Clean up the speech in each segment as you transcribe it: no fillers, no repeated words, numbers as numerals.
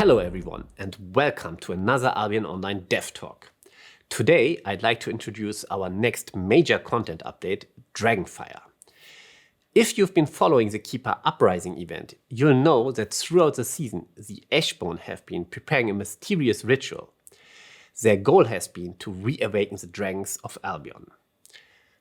Hello everyone and welcome to another Albion Online Dev Talk. Today I'd like to introduce our next major content update, Dragonfire. If you've been following the Keeper Uprising event, you'll know that throughout the season the Ashborn have been preparing a mysterious ritual. Their goal has been to reawaken the dragons of Albion.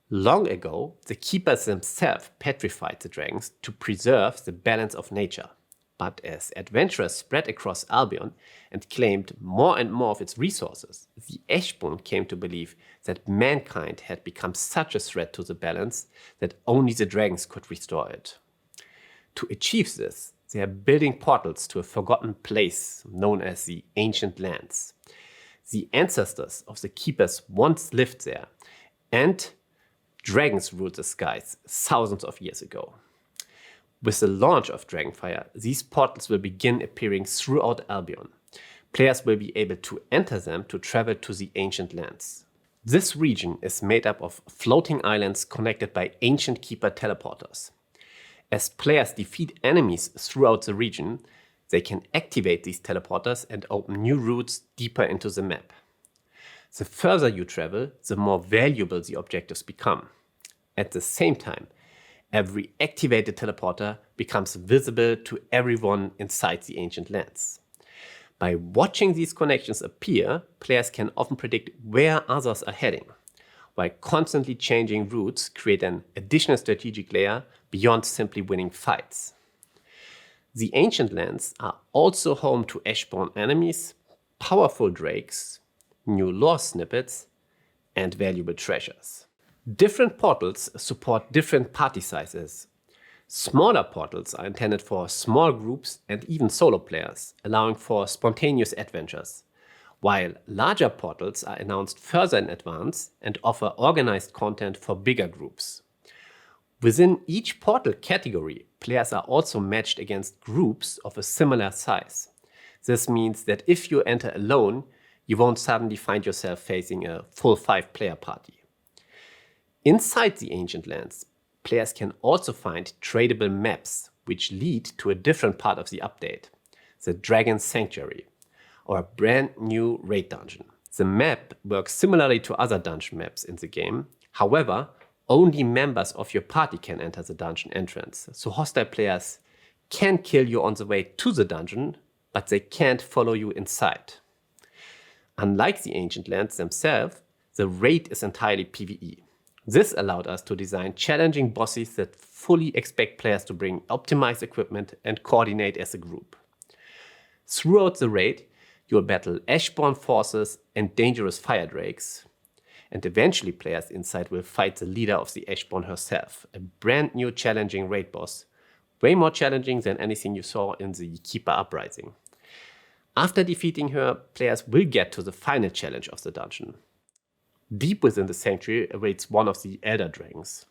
Long ago, the Keepers themselves petrified the dragons to preserve the balance of nature. But as adventurers spread across Albion and claimed more and more of its resources, the Ashborn came to believe that mankind had become such a threat to the balance that only the dragons could restore it. To achieve this, they are building portals to a forgotten place known as the Ancient Lands. The ancestors of the Keepers once lived there, and dragons ruled the skies thousands of years ago. With the launch of Dragonfire, these portals will begin appearing throughout Albion. Players will be able to enter them to travel to the Ancient Lands. This region is made up of floating islands connected by ancient Keeper teleporters. As players defeat enemies throughout the region, they can activate these teleporters and open new routes deeper into the map. The further you travel, the more valuable the objectives become. At the same time, every activated teleporter becomes visible to everyone inside the Ancient Lands. By watching these connections appear, players can often predict where others are heading, while constantly changing routes create an additional strategic layer beyond simply winning fights. The Ancient Lands are also home to Ashborn enemies, powerful drakes, new lore snippets, and valuable treasures. Different portals support different party sizes. Smaller portals are intended for small groups and even solo players, allowing for spontaneous adventures, while larger portals are announced further in advance and offer organized content for bigger groups. Within each portal category, players are also matched against groups of a similar size. This means that if you enter alone, you won't suddenly find yourself facing a full 5-player party. Inside the Ancient Lands, players can also find tradable maps which lead to a different part of the update, the Dragon Sanctuary, or a brand new raid dungeon. The map works similarly to other dungeon maps in the game. However, only members of your party can enter the dungeon entrance, so hostile players can kill you on the way to the dungeon, but they can't follow you inside. Unlike the Ancient Lands themselves, the raid is entirely PvE. This allowed us to design challenging bosses that fully expect players to bring optimized equipment and coordinate as a group. Throughout the raid, you'll battle Ashborn forces and dangerous fire drakes, and eventually players inside will fight the leader of the Ashborn herself, a brand new challenging raid boss, way more challenging than anything you saw in the Keeper Uprising. After defeating her, players will get to the final challenge of the dungeon. Deep within the sanctuary awaits one of the Elder Dragons,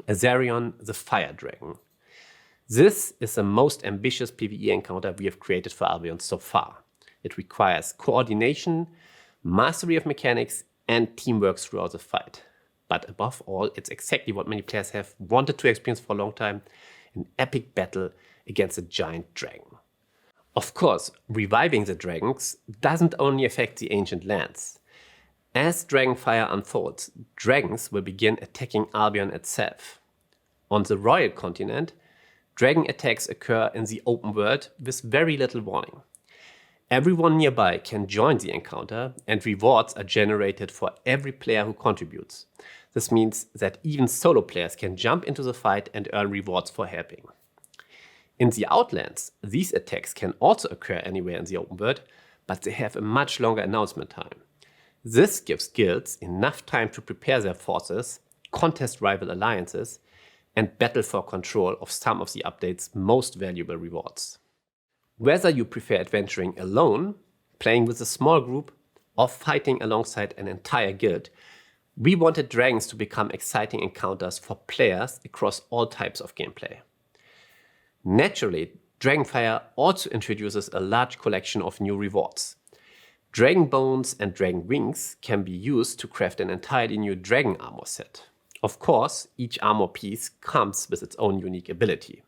Azarion the Fire Dragon. This is the most ambitious PvE encounter we have created for Albion so far. It requires coordination, mastery of mechanics, and teamwork throughout the fight. But above all, it's exactly what many players have wanted to experience for a long time, an epic battle against a giant dragon. Of course, reviving the dragons doesn't only affect the Ancient Lands. As Dragonfire unfolds, dragons will begin attacking Albion itself. On the Royal Continent, dragon attacks occur in the open world with very little warning. Everyone nearby can join the encounter, and rewards are generated for every player who contributes. This means that even solo players can jump into the fight and earn rewards for helping. In the Outlands, these attacks can also occur anywhere in the open world, but they have a much longer announcement time. This gives guilds enough time to prepare their forces, contest rival alliances, and battle for control of some of the update's most valuable rewards. Whether you prefer adventuring alone, playing with a small group, or fighting alongside an entire guild, we wanted dragons to become exciting encounters for players across all types of gameplay. Naturally, Dragonfire also introduces a large collection of new rewards. Dragon bones and dragon wings can be used to craft an entirely new dragon armor set. Of course, each armor piece comes with its own unique ability.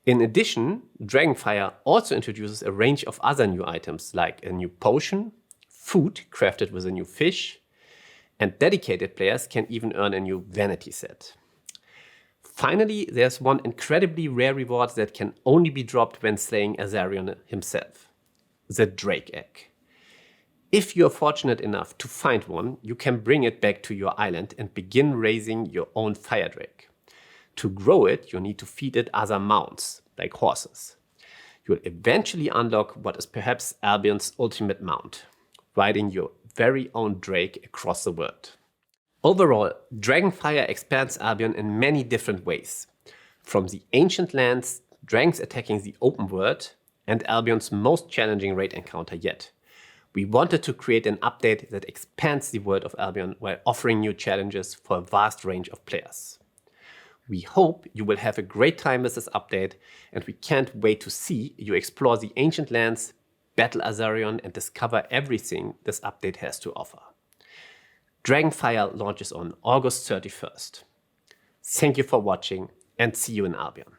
In addition, Dragonfire also introduces a range of other new items like a new potion, food crafted with a new fish, and dedicated players can even earn a new vanity set. Finally, there's one incredibly rare reward that can only be dropped when slaying Azarion himself: the Drake Egg. If you're fortunate enough to find one, you can bring it back to your island and begin raising your own fire drake. To grow it, you need to feed it other mounts, like horses. You'll eventually unlock what is perhaps Albion's ultimate mount, riding your very own drake across the world. Overall, Dragonfire expands Albion in many different ways. From the ancient lands, dragons attacking the open world, and Albion's most challenging raid encounter yet. We wanted to create an update that expands the world of Albion while offering new challenges for a vast range of players. We hope you will have a great time with this update, and we can't wait to see you explore the ancient lands, battle Azarion, and discover everything this update has to offer. Dragonfire launches on August 31st. Thank you for watching, and see you in Albion.